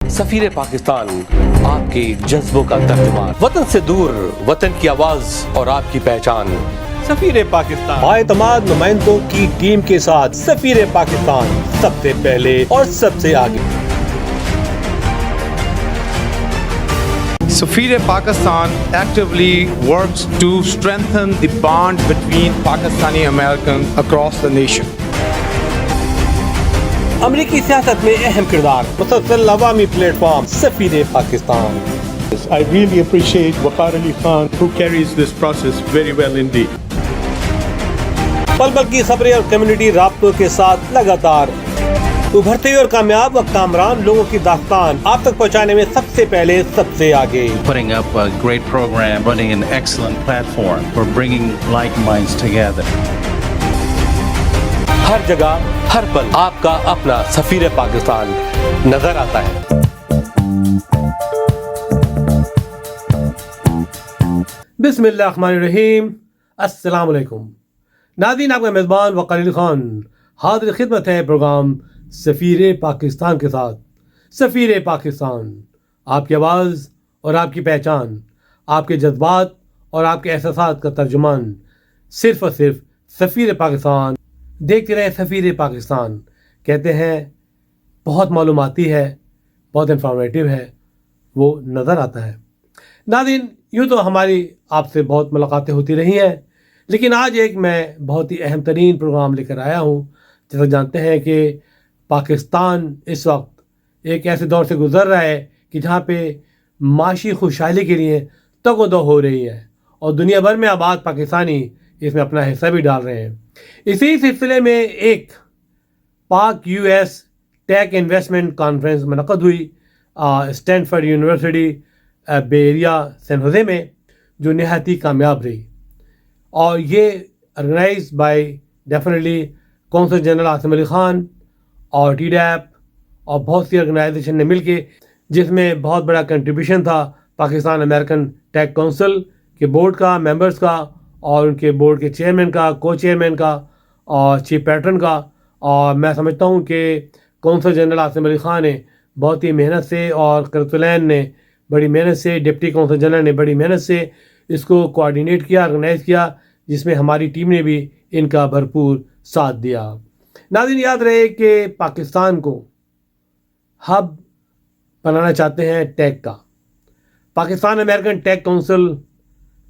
سفیر پاکستان آپ کے جذبوں کا ترجمان، وطن سے دور وطن کی آواز اور آپ کی پہچان. سفیر پاکستان بااعتماد نمائندوں کی ٹیم کے ساتھ سفیر پاکستان سب سے پہلے اور سب سے آگے. Safir Pakistan actively works to strengthen the bond between Pakistani Americans across the nation. امریکی سیاست میں اہم کردار، مسلسل عوامی پلیٹ فارم سفیر Pakistan. I really appreciate Waqar Ali Khan, who carries this process very well indeed. پل پل کی خبریں اور کمیونٹی رابطوں کے ساتھ لگاتار ابھرتے ہوئے اور کامیاب و کامران لوگوں کی داستان آپ تک پہنچانے میں سب سے پہلے سب سے آگے. Putting up a great program, running an excellent platform for bringing like minds together. ہر جگہ ہر پل آپ کا اپنا سفیر پاکستان نظر آتا ہے. بسم اللہ الرحمن الرحیم. السلام علیکم ناظرین، آپ کا میزبان وقار علی خان حاضر خدمت ہے پروگرام سفیر پاکستان کے ساتھ. سفیر پاکستان آپ کی آواز اور آپ کی پہچان، آپ کے جذبات اور آپ کے احساسات کا ترجمان، صرف اور صرف سفیر پاکستان. دیکھتے رہے سفیر پاکستان. کہتے ہیں بہت معلوماتی ہے، بہت انفارمیٹیو ہے، وہ نظر آتا ہے. ناظرین، یوں تو ہماری آپ سے بہت ملاقاتیں ہوتی رہی ہیں، لیکن آج ایک میں بہت ہی اہم ترین پروگرام لے کر آیا ہوں. جیسا جانتے ہیں کہ پاکستان اس وقت ایک ایسے دور سے گزر رہا ہے کہ جہاں پہ معاشی خوشحالی کے لیے تگ و دو ہو رہی ہے، اور دنیا بھر میں آباد پاکستانی اس میں اپنا حصہ بھی ڈال رہے ہیں. اسی سلسلے میں ایک Pak U S tech investment conference منعقد ہوئی Stanford University Bay Area San Jose میں، جو نہایت ہی کامیاب رہی. اور یہ organize by definitely council general Asim Ali Khan اور ٹی ڈیپ اور بہت سی آرگنائزیشن نے مل کے، جس میں بہت بڑا کنٹریبیوشن تھا پاکستان امریکن ٹیک کونسل کے بورڈ کا، ممبرز کا، اور ان کے بورڈ کے چیئرمین کا، کو چیئرمین کا اور چیف پیٹرن کا. اور میں سمجھتا ہوں کہ کونسل جنرل عاصم علی خان نے بہت ہی محنت سے، اور کرتلین نے بڑی محنت سے، ڈپٹی کونسل جنرل نے بڑی محنت سے اس کو کوآرڈینیٹ کیا، آرگنائز کیا، جس میں ہماری ٹیم نے بھی ان کا بھرپور ساتھ دیا. ناظرین، یاد رہے کہ پاکستان کو ہب بنانا چاہتے ہیں ٹیک کا. پاکستان امریکن ٹیک کونسل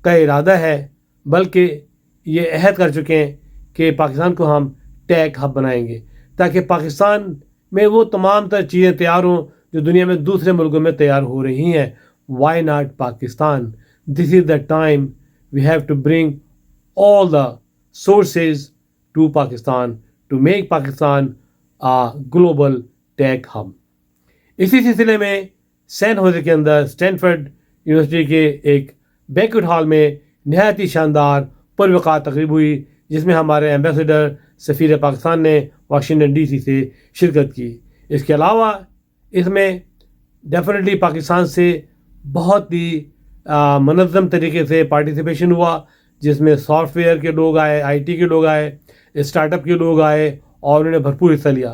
کا ارادہ ہے، بلکہ یہ عہد کر چکے ہیں کہ پاکستان کو ہم ٹیک ہب بنائیں گے، تاکہ پاکستان میں وہ تمام تر چیزیں تیار ہوں جو دنیا میں دوسرے ملکوں میں تیار ہو رہی ہیں. Why not Pakistan? This is the time we have to bring all the sources to Pakistan to make Pakistan a global tech hub. اسی سلسلے میں سین ہوزے کے اندر اسٹینفورڈ یونیورسٹی کے ایک بینکویٹ ہال میں نہایت ہی شاندار پروقار تقریب ہوئی، جس میں ہمارے ایمبیسڈر سفیر پاکستان نے واشنگٹن ڈی سی سے شرکت کی. اس کے علاوہ اس میں ڈیفینیٹلی پاکستان سے بہت ہی منظم طریقے سے پارٹیسپیشن ہوا، جس میں سافٹ ویئر کے لوگ آئے، آئی ٹی کے لوگ آئے، اسٹارٹ اپ کے لوگ آئے، اور انہوں نے بھرپور حصہ لیا.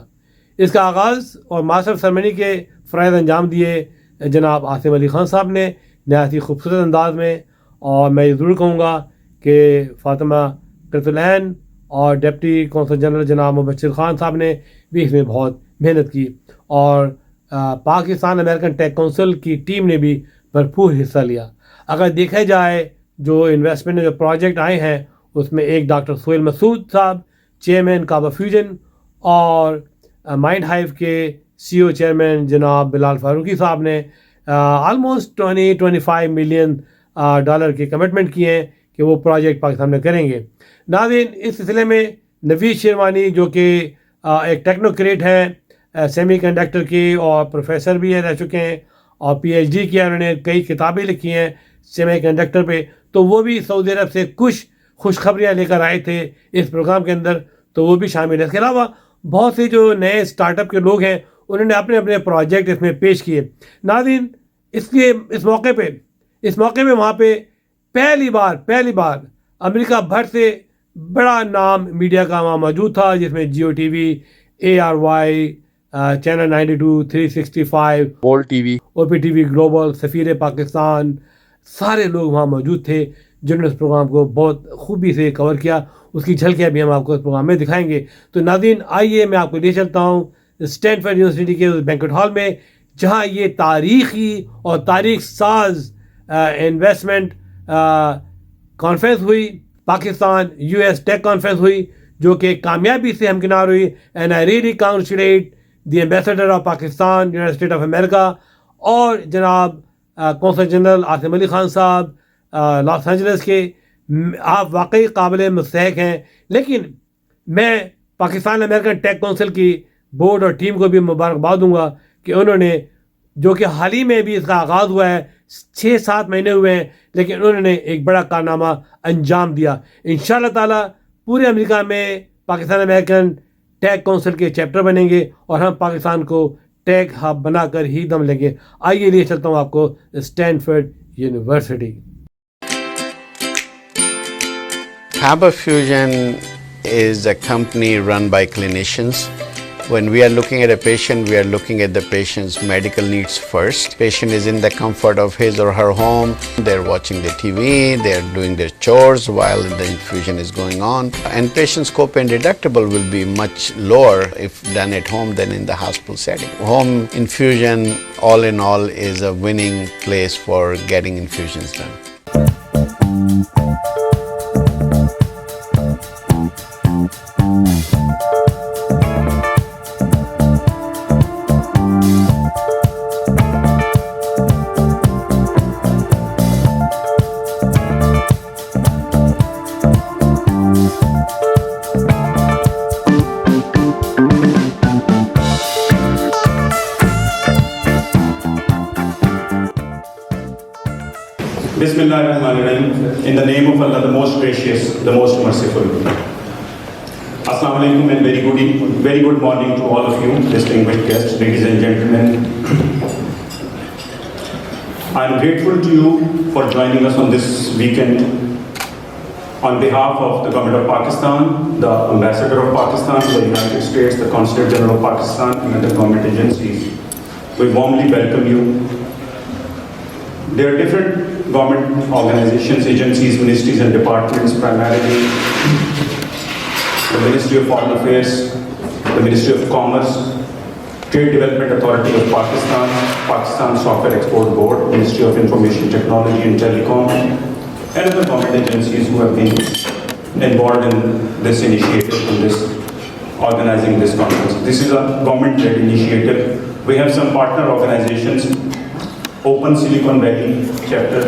اس کا آغاز اور ماسٹر سرمنی کے فرائض انجام دیے جناب عاصم علی خان صاحب نے نہایت ہی خوبصورت انداز میں. اور میں یہ ضرور کہوں گا کہ فاطمہ کرتلین اور ڈپٹی کونسل جنرل جناب مبشر خان صاحب نے بھی اس میں بہت محنت کی، اور پاکستان امریکن ٹیک کونسل کی ٹیم نے بھی بھرپور حصہ لیا. اگر دیکھا جائے جو انویسٹمنٹ جو پروجیکٹ آئے ہیں، اس میں ایک ڈاکٹر سہیل مسعود صاحب چیئرمین کعبہ فیوژن، اور مائنڈ ہائیو کے سی او چیئرمین جناب بلال فاروقی صاحب نے آلموسٹ 25 ملین ڈالر کی کمٹمنٹ کی ہیں کہ وہ پروجیکٹ پاکستان میں کریں گے. ناظرین، اس سلسلے میں نوید شیروانی جو کہ ایک ٹیکنوکریٹ ہیں سیمی کنڈکٹر کے، اور پروفیسر بھی رہ چکے ہیں، اور پی ایچ ڈی کیا، انہوں نے کئی کتابیں لکھی ہیں سیمی کنڈکٹر پہ، تو وہ بھی سعودی عرب سے کچھ خوشخبریاں لے کر آئے تھے اس پروگرام کے اندر، تو وہ بھی شامل ہے. اس کے علاوہ بہت سے جو نئے اسٹارٹ اپ کے لوگ ہیں، انہوں نے اپنے اپنے پروجیکٹ اس میں پیش کیے. ناظرین، اس لیے اس موقع پہ وہاں پہ پہلی بار امریکہ بھر سے بڑا نام میڈیا کا وہاں موجود تھا، جس میں Geo TV, ARY، channel 92, 365, OpTv, OpTv global, Safeer Pakistan, सारे लोग वहाँ मौजूद थे जिन्होंने इस प्रोग्राम को बहुत खूबी से कवर किया। उसकी झलकियाँ भी हम आपको इस प्रोग्राम में दिखाएंगे। तो नाज़रीन, आइए मैं आपको ले चलता हूँ स्टैनफोर्ड यूनिवर्सिटी के उस बैंक्वेट हॉल में जहाँ ये तारीख़ी और तारीख साज इन्वेस्टमेंट कॉन्फ्रेंस हुई, पाकिस्तान US टेक कॉन्फ्रेंस हुई, जो कि कामयाबी से हमकिनार हुई। And I really congratulate the ambassador of Pakistan, United state of America, और जनाब कौंसल जनरल आसिम अली खान साहब लॉस एंजल्स के। आप वाकई काबिल मुस्तहक हैं। लेकिन मैं पाकिस्तान अमेरिकन टेक काउंसिल की बोर्ड और टीम को भी मुबारकबाद दूंगा कि उन्होंने, जो कि हाल ही में भी इसका आगाज़ हुआ है, 6-7 महीने हुए हैं, लेकिन उन्होंने एक बड़ा कारनामा अंजाम दिया। इंशाअल्लाह ताला पूरे अमेरिका में पाकिस्तान अमेरिकन टेक काउंसिल के चैप्टर बनेंगे और हम पाकिस्तान को टेक हब बनाकर ही दम लेंगे। आइए लिए चलता हूँ आपको Stanford university. Harbor Fusion is a company run by clinicians. When we are looking at a patient, we are looking at the patient's medical needs first. Patient is in the comfort of his or her home. They're watching the TV, they're doing their chores while the infusion is going on. And patient's copay and deductible will be much lower if done at home than in the hospital setting. Home infusion, all in all, is a winning place for getting infusions done. Bismillahirrahmanirrahim. In the name of Allah, the most gracious, the most merciful. Assalamu alaikum and very good morning to all of you, distinguished guests, ladies and gentlemen. I am grateful to you for joining us on this weekend. On behalf of the Government of Pakistan, the Ambassador of Pakistan to the United States, the Consulate General of Pakistan, and other government agencies, we warmly welcome you. There are different government organizations, agencies, ministries and departments, primarily the Ministry of Foreign Affairs, the Ministry of Commerce, Trade Development Authority of Pakistan, Pakistan Software Export Board, Ministry of Information Technology and Telecom, and other government agencies who have been involved in this initiative, in this organizing this conference. This is a government-led initiative. We have some partner organizations, Open Silicon Valley chapter,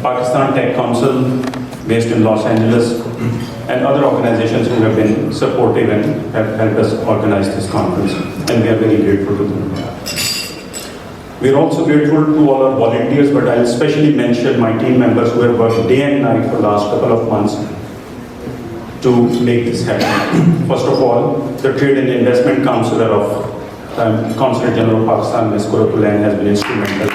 Pakistan Tech Council based in Los Angeles, and other organizations who have been supportive and have helped us organize this conference, and we are very grateful to them. We are also grateful to all our volunteers, but I'll especially mention my team members who have worked day and night for the last couple of months to make this happen. First of all, the Trade and Investment Counselor of Consulate General of Pakistan, Ms. Kuratulain, has been instrumental in this.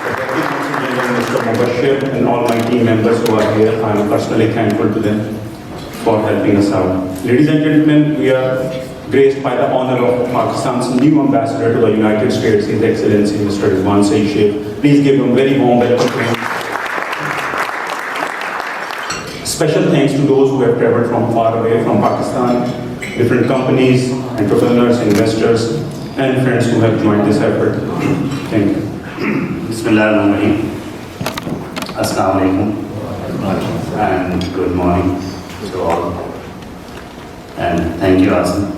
The Deputy Consul General, Mr. Mubashir, and all my team members who are here, I am personally thankful to them for helping us out. Ladies and gentlemen, we are graced by the honor of Pakistan's new ambassador to the United States, His Excellency Mr. Rizwan Saeed Sheikh. Please give him a very warm welcome to him. Special thanks to those who have traveled from far away from Pakistan, different companies, entrepreneurs, investors, and friends who have joined this effort. Thank you. Bismillahirrahmanirrahim. Assalamu alaikum and good morning to all. And thank you, Asim.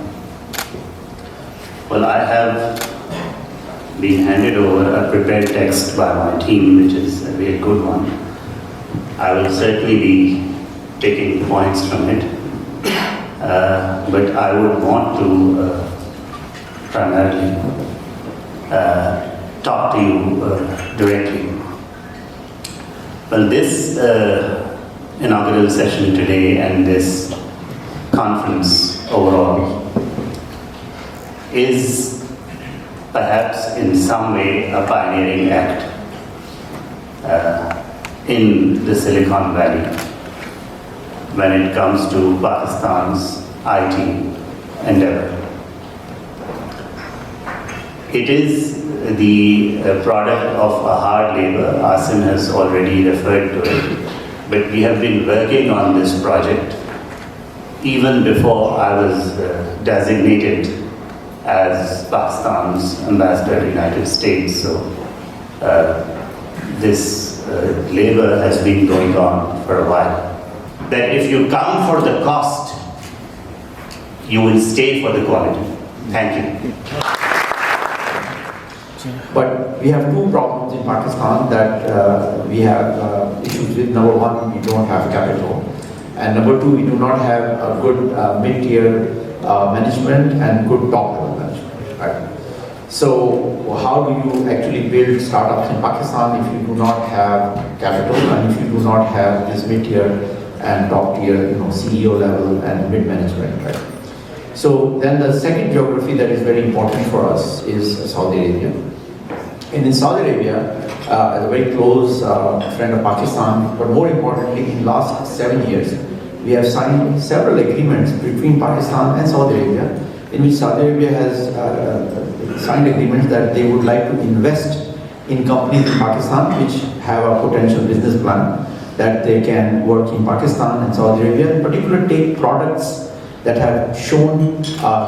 Well, I have been handed over a prepared text by my team, which is a very good one. I will certainly be taking points from it. But I would want to primarily talk to you directly. Well, this inaugural session today and this conference overall is perhaps in some way a pioneering act in the Silicon Valley when it comes to Pakistan's IT endeavor. It is the product of a hard labor. Asim has already referred to it. But we have been working on this project even before I was designated as Pakistan's ambassador to the United States. So this labor has been going on for a while. That if you come for the cost, you will stay for the quality. Thank you. But we have two problems in Pakistan that we have issues with. Number one, we don't have capital. And number two, we do not have a good mid-tier management and good top-level management. Right? So how do you actually build startups in Pakistan if you do not have capital and if you do not have this mid-tier and top-tier, CEO level and mid-management, right? So then the second geography that is very important for us is Saudi Arabia. And in Saudi Arabia, as a very close friend of Pakistan, but more importantly, in the last 7 years, we have signed several agreements between Pakistan and Saudi Arabia, in which Saudi Arabia has signed agreements that they would like to invest in companies in Pakistan which have a potential business plan that they can work in Pakistan and Saudi Arabia, in particular take products that have shown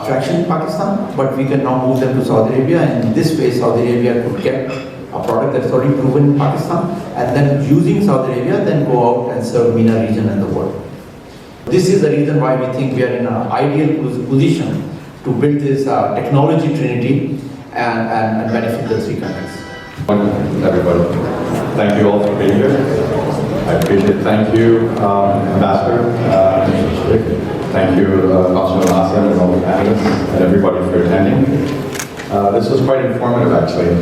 traction in Pakistan, but we can now move them to Saudi Arabia, and in this way Saudi Arabia could get a product that's already proven in Pakistan, and then using Saudi Arabia, then go out and serve MENA region and the world. This is the reason why we think we are in an ideal position to build this technology trinity and benefit the three countries. Everybody, thank you all for being here. I appreciate it. Thank you, Ambassador. Thank you, Dr. Asim and all the panelists and everybody for attending. This was quite informative, actually.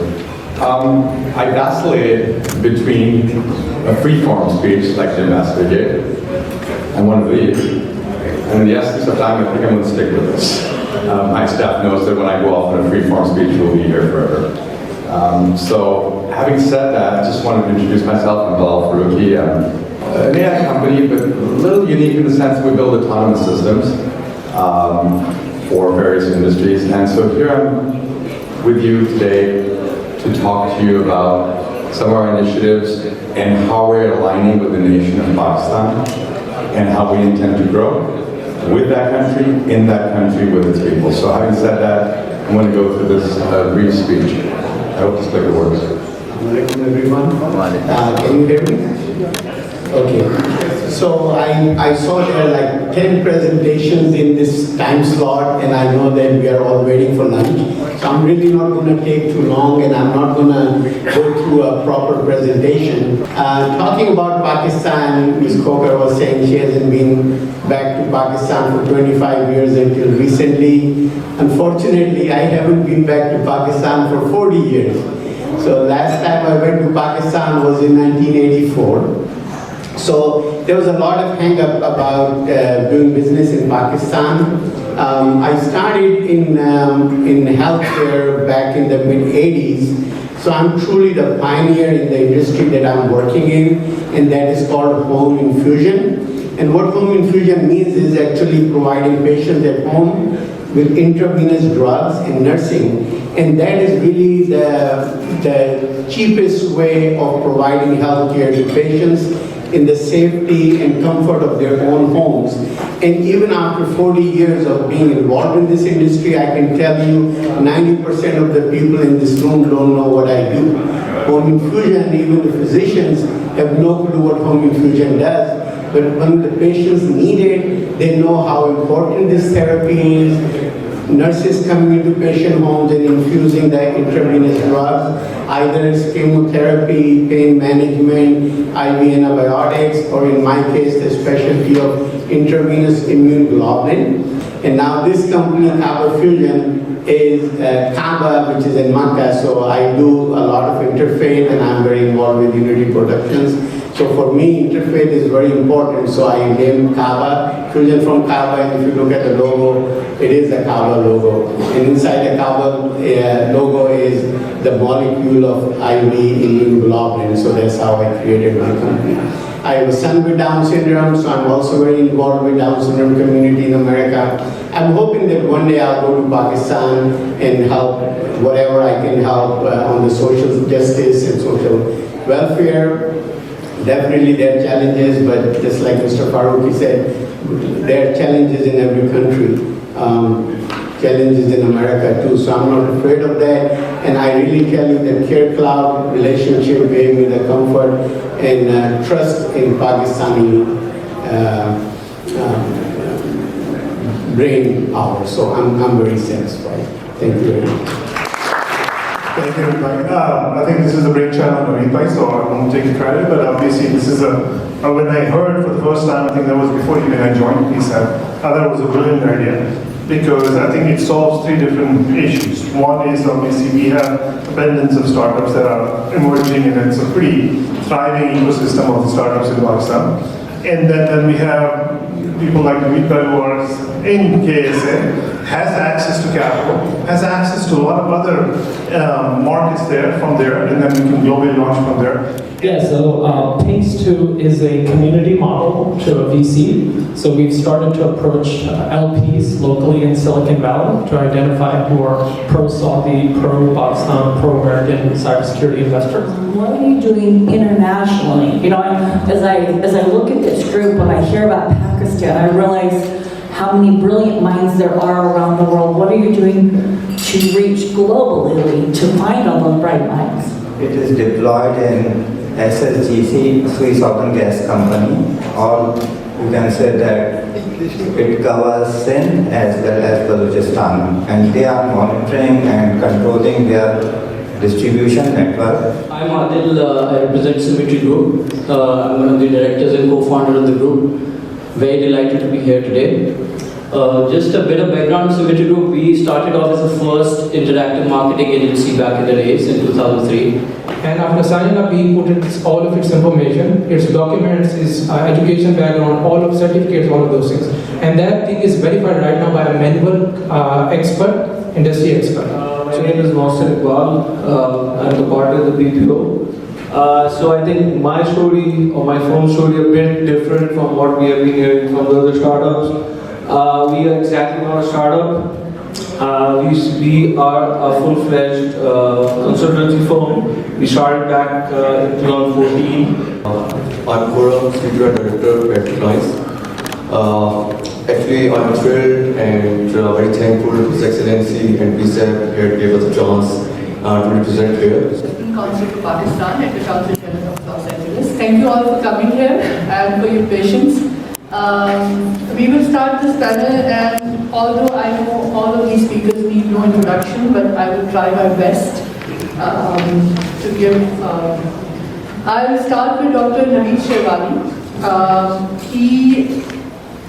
I vacillated between a free-form speech like the Ambassador gave and one of these. And in the essence of time, I think I'm going to stick with this. My staff knows that when I go off on a free-form speech, we'll be here forever. So, having said that, I just wanted to introduce myself. I'm Bilal Faruqi. I'm an AI company, but a little unique in the sense that we build autonomous systems for various industries. And so here I'm with you today to talk to you about some of our initiatives and how we're aligning with the nation of Pakistan and how we intend to grow with that country, in that country, with its people. So having said that, I'm going to go through this brief speech. I hope this clicker works. Assalamualaikum everyone. Can you hear me? Okay. So I saw there like 10 presentations in this time slot, and I know that we are all waiting for lunch. So I'm really not going to take too long, and I'm not going to go through a proper presentation. Talking about Pakistan, Ms. Coker was saying she hasn't been back to Pakistan for 25 years until recently. Unfortunately, I haven't been back to Pakistan for 40 years. So last time I went to Pakistan was in 1984. So there was a lot of hang-up about doing business in Pakistan. I started in healthcare back in the mid-80s. So I'm truly the pioneer in the industry that I'm working in, and that is called home infusion. And what home infusion means is actually providing patients at home with intravenous drugs and nursing. And that is really the cheapest way of providing healthcare to patients in the safety and comfort of their own homes. And even after 40 years of being involved in this industry, I can tell you 90% of the people in this room don't know what I do. Home infusion, even the physicians have no clue what home infusion does. But when the patients need it, they know how important this therapy is. Nurses coming into patient homes and infusing the intravenous drugs, either it's chemotherapy, pain management, IV antibiotics, or in my case, the specialty of intravenous immune globulin. And now this company, Kaaba Fusion, is Kaaba, which is in Makkah, so I do a lot of interfaith and I'm very involved with Unity Productions. So for me, interfaith is very important, so I named Kaaba, Fusion from Kaaba, and if you look at the logo, it is the Kaaba logo. And inside the Kaaba logo is the molecule of IV immune globulin, so that's how I created my company. I have a son with Down syndrome, so I'm also very involved with Down syndrome community in America. I'm hoping that one day I'll go to Pakistan and help whatever I can help on the social justice and social welfare. Definitely there are challenges, but just like Mr. Farooqi said, there are challenges in every country. Challenges in America too, so I'm not afraid of that. And I really tell you that Care Cloud relationship gave me the comfort and trust in Pakistani brain power. So I'm very satisfied. Thank you very much. Thank you, everybody. I think this is a brainchild of Naveed, so I won't take the credit, but obviously this is when I heard for the first time, I think that was before even I joined PSAP, I thought it was a brilliant idea, because I think it solves three different issues. One is obviously we have abundance of startups that are emerging, and it's a pretty thriving ecosystem of the startups in Pakistan. And then we have people like Naveed who are in KSA, has access to capital, has access to a lot of other markets there from there, and then we can globally launch from there. Yeah, so PACE2 is a community model to a VC. So we've started to approach LPs locally in Silicon Valley to identify who are pro-Saudi, pro-Pakistan, pro-American cybersecurity investors. What are you doing internationally? You know, as I look at this group, when I hear about Pakistan, I realize how many brilliant minds there are around the world. What are you doing to reach globally to find all those bright minds? It is deployed in SSGC, Swiss Oil and Gas Company, or you can say that it covers Sindh as well as Balochistan, and they are monitoring and controlling their distribution network. I'm Adil, I represent Symmetry Group. I'm one of the directors and co-founder of the group. Very delighted to be here today. Just a bit of background on Symmetry Group. We started off as the first interactive marketing agency back in the days in 2003. And after signing up, we put all of its information, its documents, its education background, all of certificates, all of those things. And that thing is verified right now by a manual expert, industry expert. My name is Mohsen Iqbal. I'm the partner of the BPO. So I think my story or my firm story is a bit different from what we have been hearing from the other startups. We are exactly not a startup. We are a full-fledged consultancy firm. We started back in 2014. I'm Gaurav, Senior Director at Noise. Actually, I'm thrilled and very thankful to His Excellency and PSAP here gave us a chance to represent here. Consul to Pakistan at the Consul General of Los Angeles. Thank you all for coming here and for your patience. We will start this panel, and although I know all of these speakers need no introduction, but I will try my best to give. I will start with Dr. Naveed Sherwani. He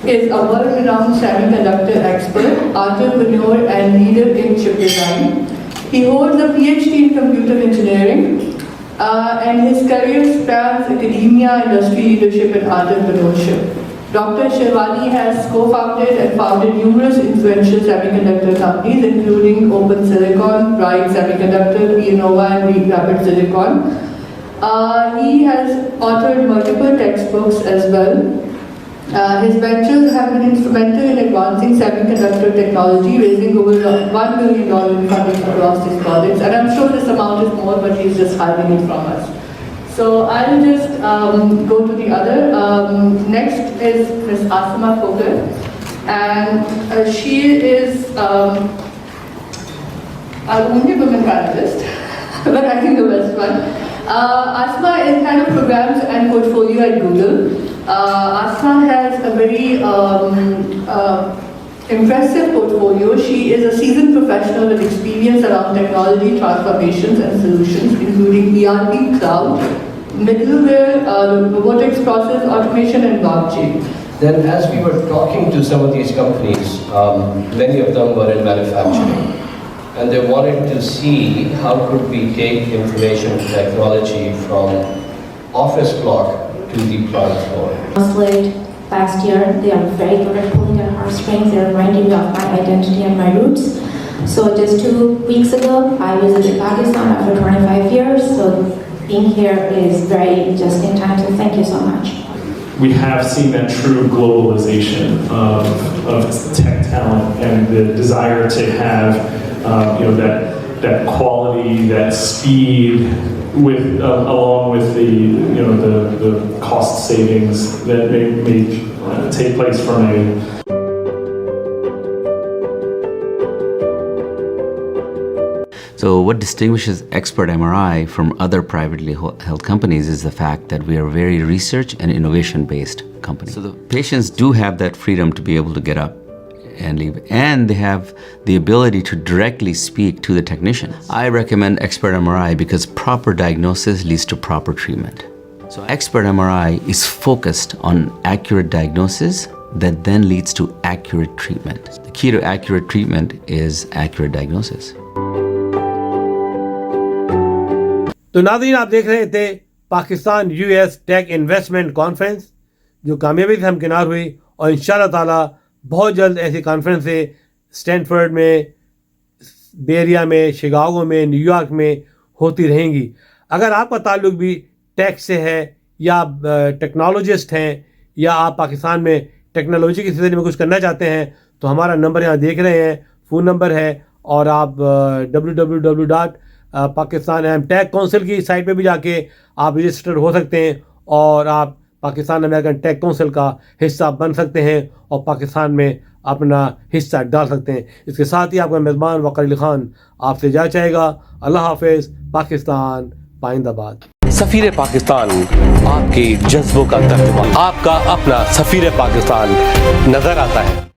is a world-renowned semiconductor expert, entrepreneur, and leader in chip design. He holds a PhD in computer engineering, and his career spans academia, industry leadership, and entrepreneurship. Dr. Sherwani has co-founded and founded numerous influential semiconductor companies, including Open Silicon, Bright Semiconductor, Innova, and Rapid Silicon. He has authored multiple textbooks as well. His ventures have been instrumental in advancing semiconductor technology, raising over $1 billion in funding across his projects. And I'm sure this amount is more, but he's just hiding it from us. So I'll just go to the other. Next is Ms. Asma Khogar, and she is a only woman panelist, but I think the best one. Asma is head of programs and portfolio at Google. Asma has a very impressive portfolio. She is a seasoned professional with experience around technology transformations and solutions, including ERP, cloud, middleware, robotics, process automation, and blockchain. Then as we were talking to some of these companies, many of them were in manufacturing, and they wanted to see how could we take information technology from office block to the plant floor. Mostly last year, they are very good at pulling at heartstrings. They're reminding me of my identity and my roots. So just 2 weeks ago, I visited Pakistan after 25 years. So being here is very just in time, so thank you so much. We have seen that true globalization of tech talent and the desire to have that quality, that speed, with along with the cost savings that may take place from a. So what distinguishes Expert MRI from other privately held companies is the fact that we are a very research and innovation based company. So the patients do have that freedom to be able to get up and leave, and they have the ability to directly speak to the technician. I recommend Expert MRI because proper diagnosis leads to proper treatment. So Expert MRI is focused on accurate diagnosis that then leads to accurate treatment. The key to accurate treatment is accurate diagnosis. تو ناظرین آپ دیکھ رہے تھے Pakistan US ٹیک investment conference جو کامیابی سے ہمکنار ہوئی، اور انشاءاللہ تعالیٰ بہت جلد ایسی کانفرنسیں اسٹینفورڈ میں، بے ایریا میں، شکاگو میں، نیو یارک میں ہوتی رہیں گی. اگر آپ کا تعلق بھی ٹیک سے ہے یا آپ ٹیکنالوجسٹ ہیں یا آپ پاکستان میں ٹیکنالوجی کے سلسلے میں کچھ کرنا چاہتے ہیں تو ہمارا نمبر یہاں دیکھ رہے ہیں، فون نمبر ہے، اور آپ www.pakistan ٹیک کونسل کی سائٹ پہ بھی جا کے آپ رجسٹر ہو سکتے ہیں اور آپ پاکستان امریکن ٹیک کونسل کا حصہ بن سکتے ہیں اور پاکستان میں اپنا حصہ ڈال سکتے ہیں. اس کے ساتھ ہی آپ کا میزبان وقار علی خان آپ سے جا چاہے گا. اللہ حافظ. پاکستان پائندہ باد. سفیر پاکستان آپ کے جذبوں کا ترجمہ، آپ کا اپنا سفیر پاکستان نظر آتا ہے.